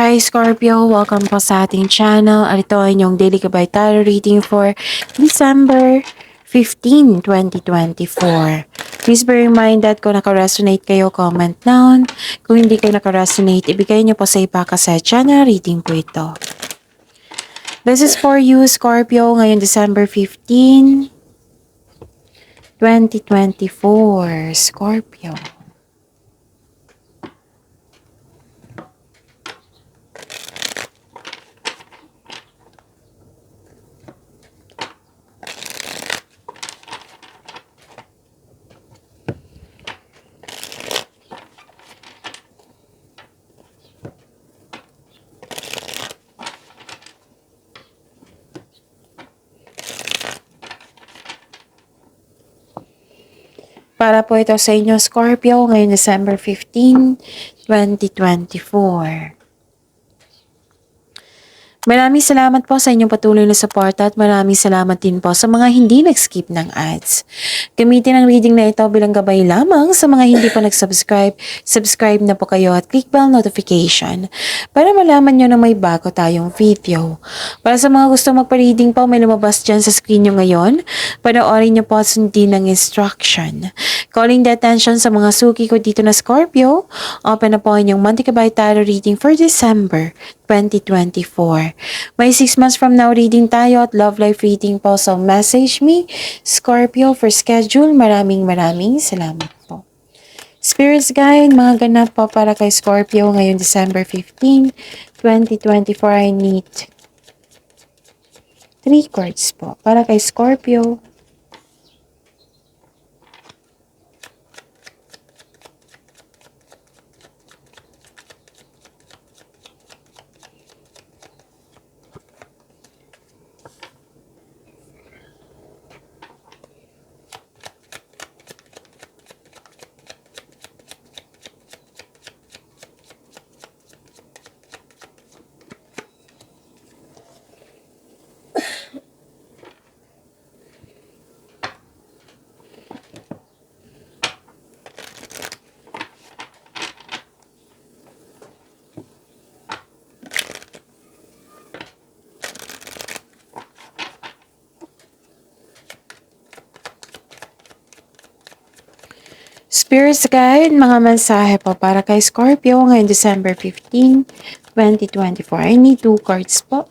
Hi Scorpio! Welcome po sa ating channel. At ito ay inyong daily gabay tarot reading for December 15, 2024. Please be reminded kung naka-resonate kayo, comment down. Kung hindi kayo naka-resonate, ibigay niyo po sa iba kasi channel reading po ito. This is for you Scorpio ngayon December 15, 2024. Scorpio. Para po ito sa inyo, Scorpio, ngayong December 15, 2024. Maraming salamat po sa inyong patuloy na suporta at maraming salamat din po sa mga hindi nag-skip ng ads. Gamitin ang reading na ito bilang gabay lamang sa mga hindi pa nag-subscribe. Subscribe na po kayo at click bell notification para malaman nyo na may bago tayong video. Para sa mga gusto magpa-reading po, may lumabas dyan sa screen nyo ngayon. Panoorin nyo po at sundin ng instruction. Calling the attention sa mga suki ko dito na Scorpio, open na po inyong monthly gabay tarot reading for December 2024. May 6 months from now reading tayo at love life reading po. So message me, Scorpio, for schedule. Maraming salamat po. Spirits guide, mga ganap po para kay Scorpio ngayong December 15, 2024. I need 3 cards po para kay Scorpio. Spirits guide, mga mensahe po para kay Scorpio ngayong December 15, 2024. I need 2 cards po.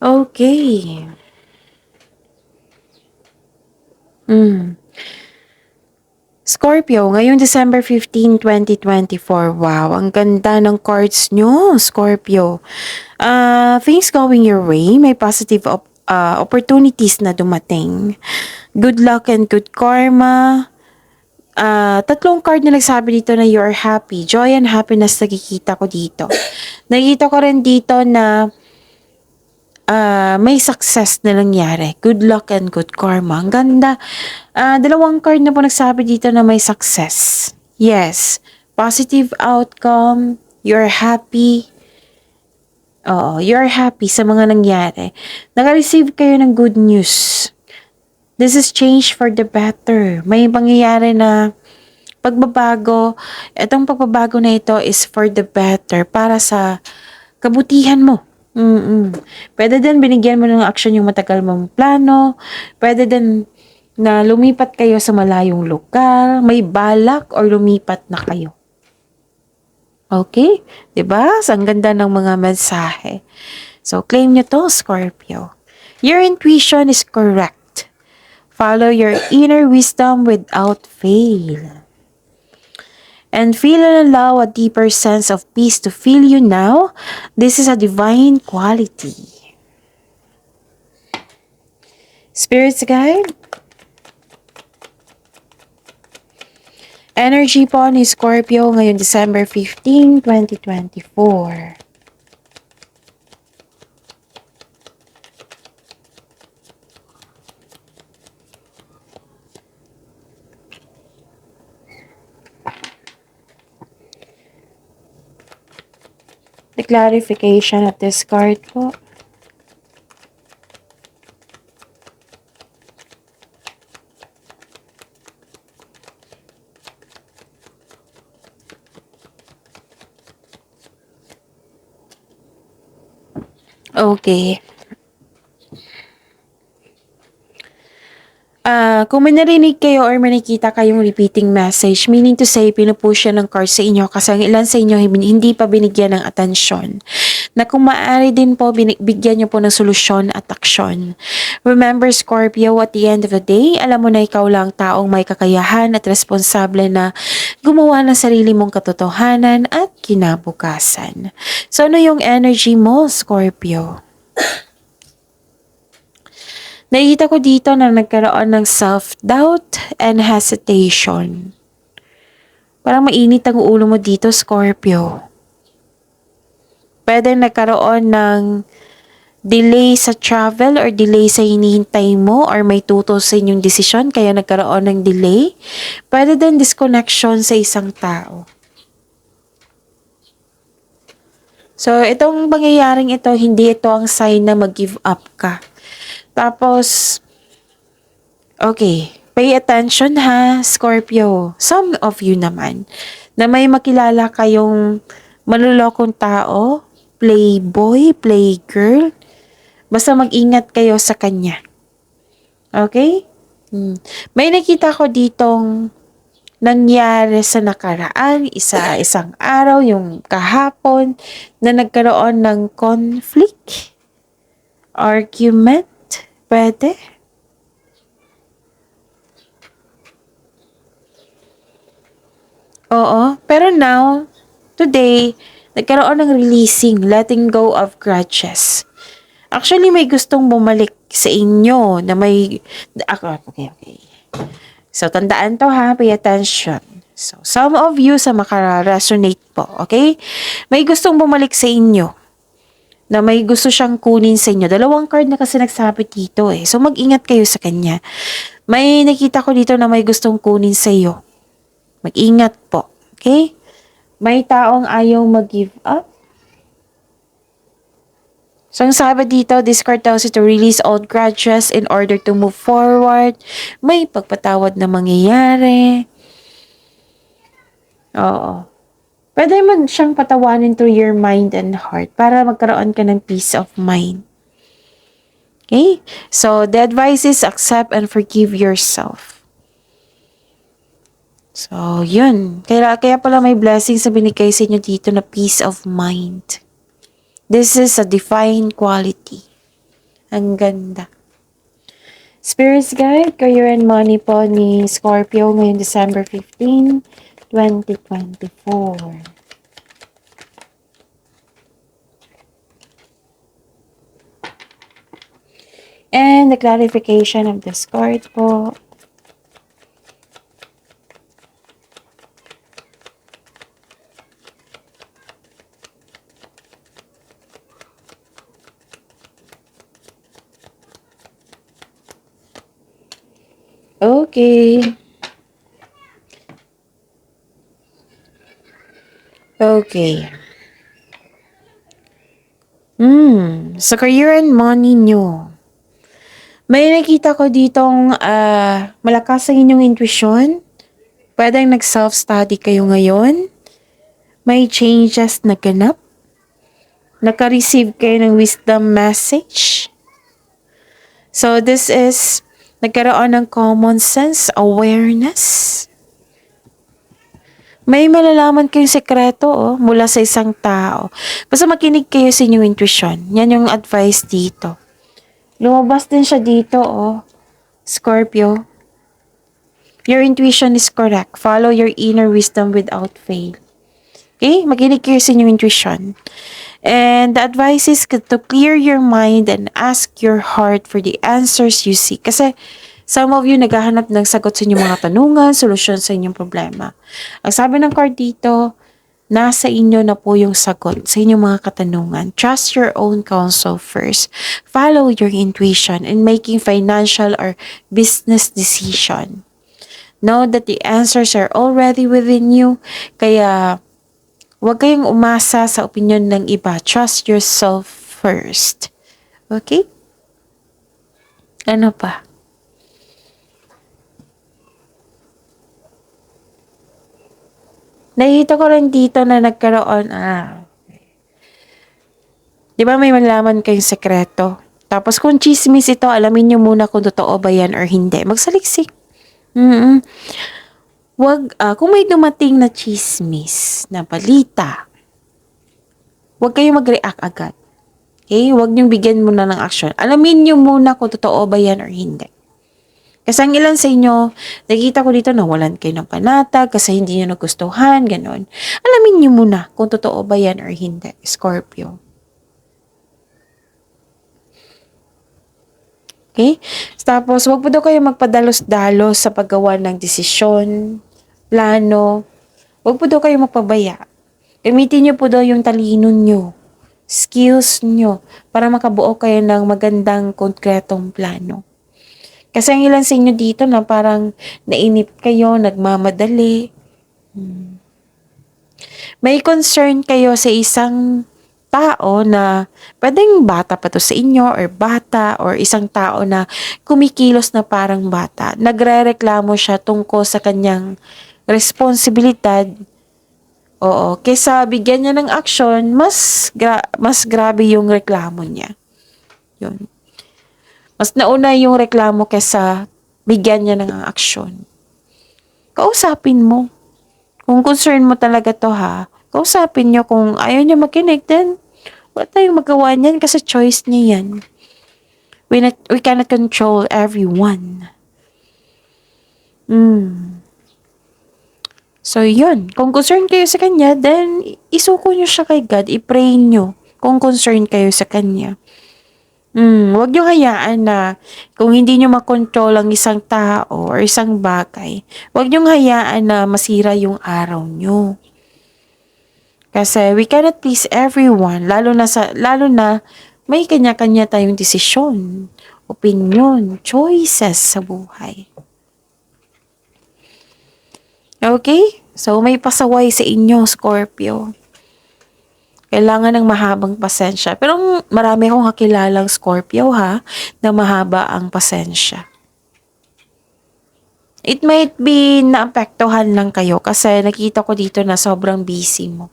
Okay. Scorpio, ngayong December 15, 2024. Wow, ang ganda ng cards nyo, Scorpio. Things going your way. May positive opportunities na dumating. Good luck and good karma. Tatlong card na nagsabi dito na you're happy. Joy and happiness nakikita ko dito. Nakikita ko rin dito na may success na nangyari. Good luck and good karma. Ang ganda. Dalawang card na po nagsabi dito na may success. Yes. Positive outcome. You're happy. Oo, you're happy sa mga nangyari. Naka-receive kayo ng good news. This is change for the better. May pangyayari na pagbabago. Itong pagbabago na ito is for the better. Para sa kabutihan mo. Pwede din binigyan mo ng action yung matagal mong plano. Pwede din na lumipat kayo sa malayong lugar. May balak or lumipat na kayo. Okay? Diba? So, ang ganda ng mga mensahe. So, claim nyo to, Scorpio. Your intuition is correct. Follow your inner wisdom without fail. And feel and allow a deeper sense of peace to fill you now. This is a divine quality. Spirits guide. Energy po ni Scorpio ngayong December 15, 2024. The clarification of this card po. Okay. Kung may narinig kayo or may nakita kayong repeating message, meaning to say, pinupush siya ng card sa inyo kasi ang ilan sa inyo hindi pa binigyan ng atensyon. Na kung maaari din po, bigyan nyo po ng solusyon at aksyon. Remember, Scorpio, at the end of the day, alam mo na ikaw lang taong may kakayahan at responsable na gumawa ng sarili mong katotohanan at kinabukasan. So, ano yung energy mo, Scorpio? Nakikita ko dito na nagkaroon ng self-doubt and hesitation. Parang mainit ang ulo mo dito, Scorpio. Pwede nagkaroon ng delay sa travel or delay sa hinihintay mo or may tutol sa inyong desisyon kaya nagkaroon ng delay. Pwede din disconnection sa isang tao. So, itong pangyayaring ito, hindi ito ang sign na mag-give up ka. Tapos, okay, pay attention ha, Scorpio. Some of you naman, na may makilala kayong manlulokong tao, playboy, playgirl, basta mag-ingat kayo sa kanya. Okay? May nakita ko ditong nangyari sa nakaraan, isang araw, yung kahapon, na nagkaroon ng conflict, argument, pwede. Oo. Pero now, today, nagkaroon ng releasing, letting go of grudges. Actually, may gustong bumalik sa inyo na may... Okay. So, tandaan to ha, pay attention. So, some of you sa makaresonate po, okay? May gustong bumalik sa inyo na may gusto siyang kunin sa inyo. Dalawang card na kasi nagsabi dito eh. So, mag-ingat kayo sa kanya. May nakita ko dito na may gustong kunin sa iyo. Mag-ingat po. Okay? May taong ayaw mag-give up. So, ang sabi dito, this card tells you to release old grudges in order to move forward. May pagpatawad na mangyayari. Oo. Pwede mo siyang patawanin through your mind and heart para magkaroon ka ng peace of mind. Okay? So, the advice is accept and forgive yourself. So, yun. Kaya pala may blessings na binigay sa inyo dito na peace of mind. This is a divine quality. Ang ganda. Spirit's Guide, Career and Money po ni Scorpio ngayong December 15, 2024. And the clarification of this card po. Okay. Okay. Sa career and money nyo. May nakita ko ditong malakas ang inyong intuition. Pwedeng nag-self-study kayo ngayon. May changes na ganap. Naka-receive kayo ng wisdom message. So, this is nagkaroon ng common sense, awareness. May malalaman kayong sekreto mula sa isang tao. Basta makinig kayo sa inyong intuition. Yan yung advice dito. Lumabas din siya dito, Scorpio. Your intuition is correct. Follow your inner wisdom without fail. Okay? Makinig kayo sa inyong intuition. And the advice is to clear your mind and ask your heart for the answers you seek. Kasi some of you naghahanap ng sagot sa inyong mga tanungan, solusyon sa inyong problema. Ang sabi ng card dito, nasa inyo na po yung sagot sa inyong mga katanungan. Trust your own counsel first. Follow your intuition in making financial or business decision. Know that the answers are already within you. Kaya, Huwag kayong umasa sa opinion ng iba. Trust yourself first. Okay? Ano pa? Nakikita ko rin dito na nagkaroon, di ba may malaman kayong sekreto? Tapos kung chismis ito, alamin nyo muna kung totoo ba yan or hindi. Magsaliksik. Kung may dumating na chismis, na balita, huwag kayong mag-react agad. Okay? Huwag niyong bigyan muna ng action. Alamin niyo muna kung totoo ba yan or hindi. Kasi ang ilan sa inyo, nakikita ko dito na walan kayo ng panatag kasi hindi niyo nagustuhan, ganon. Alamin niyo muna kung totoo ba yan or hindi, Scorpio. Okay? Tapos, huwag po daw kayo magpadalos-dalos sa paggawa ng desisyon, plano. Huwag po daw kayo magpabaya. Gamitin niyo po daw yung talino niyo, skills niyo, para makabuo kayo ng magandang konkretong plano. Kasi ang ilan sa inyo dito na parang nainip kayo, nagmamadali. May concern kayo sa isang tao na pwedeng bata pa to sa inyo or isang tao na kumikilos na parang bata. Nagrereklamo siya tungkol sa kanyang responsibilidad. Oo, kaysa bigyan niya ng action, mas grabe yung reklamo niya. Yun. Mas nauna yung reklamo kaysa bigyan niya ng aksyon. Kausapin mo. Kung concern mo talaga to kausapin niyo. Kung ayaw niya makinig, then wala tayong magawa niyan kasi choice niya yan. We cannot control everyone. So, yun. Kung concern kayo sa kanya, then isuko niyo siya kay God. I-pray niyo kung concern kayo sa kanya. Huwag niyo hayaan na kung hindi niyo makontrol ang isang tao or isang bagay, huwag niyo hayaan na masira yung araw niyo. Kasi we cannot please everyone, lalo na may kanya-kanya tayong desisyon, opinion, choices sa buhay. Okay? So may pasaway sa inyo, Scorpio. Kailangan ng mahabang pasensya. Pero marami akong kakilalang Scorpio na mahaba ang pasensya. It might be naapektuhan lang kayo kasi nakita ko dito na sobrang busy mo.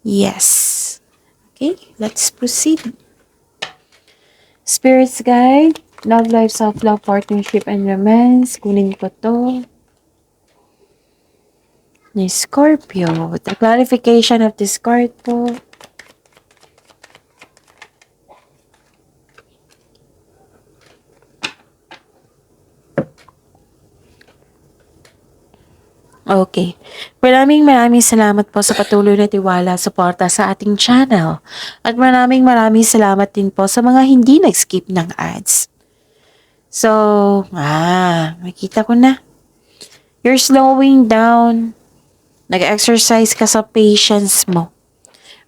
Yes. Okay, let's proceed. Spirits guide, love life, self-love, partnership, and romance. Kunin ko to. Ni Scorpio. The clarification of this card po. Okay. Maraming salamat po sa patuloy na tiwala, suporta sa ating channel. At maraming salamat din po sa mga hindi nag-skip ng ads. So, makita ko na. You're slowing down. Nag-exercise ka sa patience mo.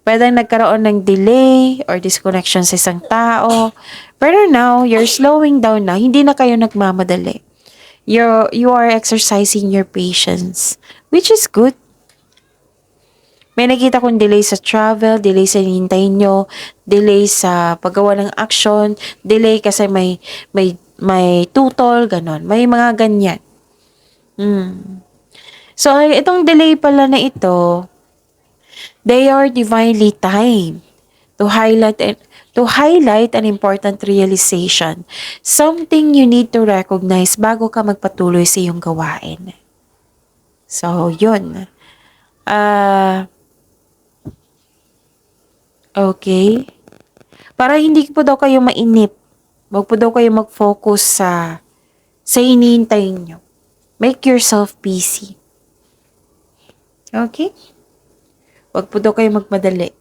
Pwedeng nagkaroon ng delay or disconnection sa isang tao. Pero now, you're slowing down na. Hindi na kayo nagmamadali. You are exercising your patience, which is good. May nakita kong delay sa travel, delay sa hihintayin nyo, delay sa paggawa ng action, delay kasi may tutol, ganon. May mga ganyan. So, itong delay pala na ito, they are divinely timed to highlight an important realization. Something you need to recognize bago ka magpatuloy sa iyong gawain. So, yun. Okay. Para hindi po daw kayo mainip. Huwag po daw kayo mag-focus sa hinihintay nyo. Make yourself busy. Okay? Huwag po daw kayo magmadali.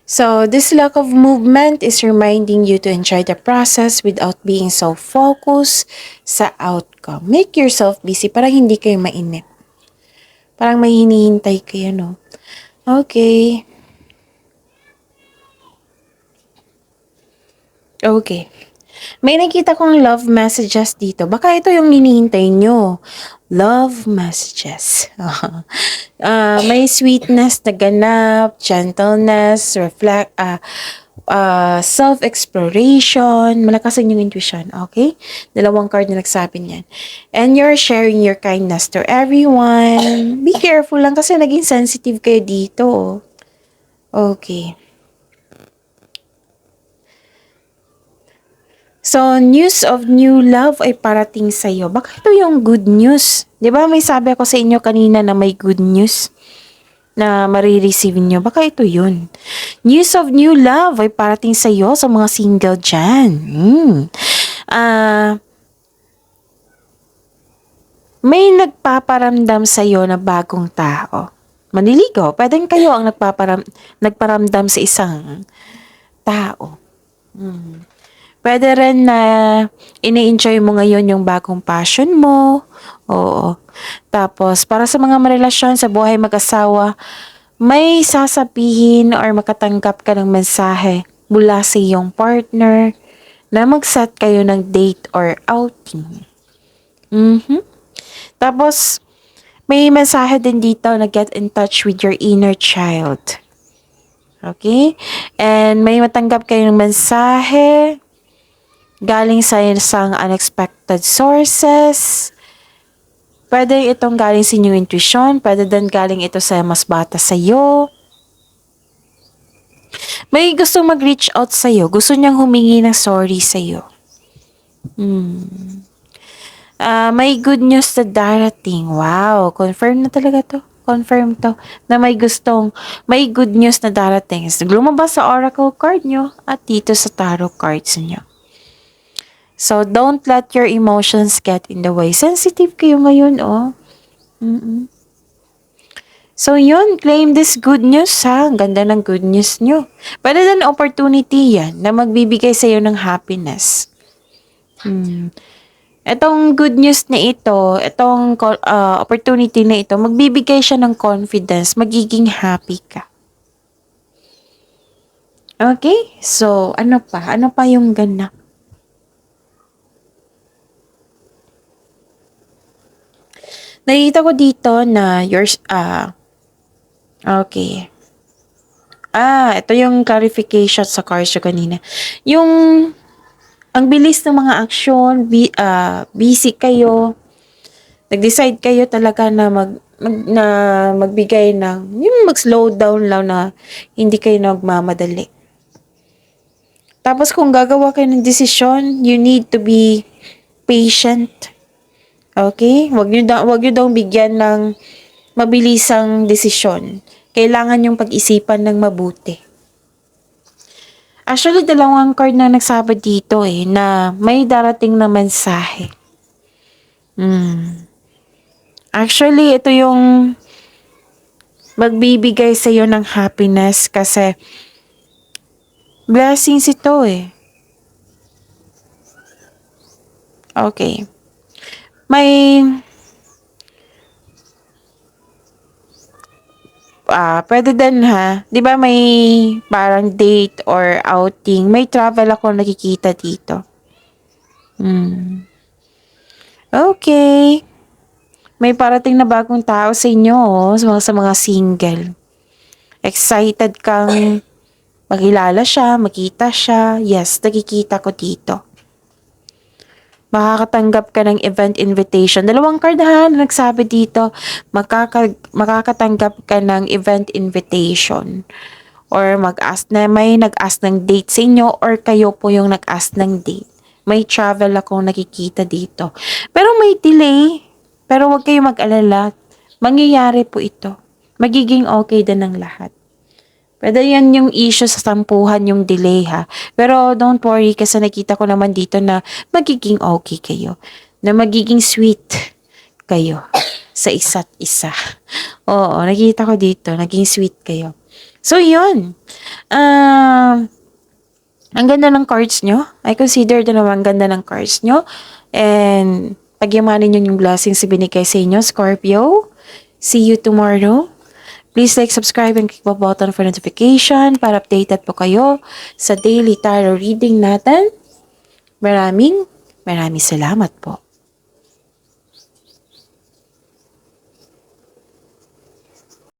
So, this lack of movement is reminding you to enjoy the process without being so focused sa outcome. Make yourself busy para hindi kayo mainip. Parang may hinihintay kayo, no? Okay. May nakita kong love messages dito. Baka ito yung hinihintay nyo. Love messages. May sweetness na ganap, gentleness, self-exploration, malakasan yung intuition, okay? Dalawang card na nagsabi niyan. And you're sharing your kindness to everyone. Be careful lang kasi naging sensitive kayo dito. Okay. So, news of new love ay parating sa'yo. Baka ito yung good news. 'Di ba may sabi ako sa inyo kanina na may good news na marireceive nyo. Baka ito yun. News of new love ay parating sa'yo sa mga single dyan. May nagpaparamdam sa'yo na bagong tao. Maniligaw. Pwedeng kayo ang nagparamdam sa isang tao. Pwede rin na ini-enjoy mo ngayon yung bagong passion mo. Oo. Tapos, para sa mga marelasyon sa buhay mag-asawa, may sasabihin or makatanggap ka ng mensahe mula sa iyong partner na mag-set kayo ng date or outing. Tapos, may mensahe din dito na get in touch with your inner child. Okay? And may matanggap kayo ng mensahe galing sa isang unexpected sources. Pwede itong galing sa inyong intuition. Pwede din galing ito sa mas bata sa'yo. May gusto mag-reach out sa'yo. Gusto niyang humingi ng sorry sa'yo. May good news na darating. Wow, confirm na talaga to. Confirm to. Na may good news na darating. Lumabas sa oracle card nyo at dito sa tarot cards nyo. So, don't let your emotions get in the way. Sensitive kayo ngayon, oh. So, yun. Claim this good news, ha? Ang ganda ng good news nyo. Pwede din opportunity yan na magbibigay sa'yo ng happiness. Itong good news na ito, itong opportunity na ito, magbibigay siya ng confidence. Magiging happy ka. Okay? So, ano pa? Ano pa yung ganap? Nakita ko dito na okay. Ito yung clarification sa cards ko kanina. Yung, ang bilis ng mga action, busy kayo, nag-decide kayo talaga na magbigay ng, yung mag-slow down lang na hindi kayo nagmamadali. Tapos kung gagawa kayo ng desisyon, you need to be patient. Okay? Wag nyo daw bigyan ng mabilisang desisyon. Kailangan yung pag-isipan ng mabuti. Actually, dalawang card na nagsabi dito na may darating na mensahe. Actually, ito yung magbibigay sa iyo ng happiness kasi blessings ito Okay. May pwede din ha. 'Di ba may parang date or outing, may travel ako nakikita dito. Okay. May parating na bagong tao sa inyo, sa mga single. Excited kang makilala siya, makita siya. Yes, nakikita ko dito. Makakatanggap ka ng event invitation. Dalawang card na nagsabi dito, makakatanggap ka ng event invitation. Or may nag-ask ng date sa inyo or kayo po yung nag-ask ng date. May travel akong nakikita dito. Pero may delay. Pero huwag kayo mag-alala. Mangyayari po ito. Magiging okay din ang lahat. Pwede yan yung issue sa sampuhan, yung delay ha. Pero don't worry kasi nakita ko naman dito na magiging okay kayo. Na magiging sweet kayo sa isa't isa. Oo, nakita ko dito, naging sweet kayo. So yun. Ang ganda ng cards nyo. I consider na naman ganda ng cards nyo. And pagyamanin nyo yung blessings na binigay sa inyo, Scorpio. See you tomorrow. Please like, subscribe, and click the button for notification para updated po kayo sa daily tarot reading natin. Maraming salamat po.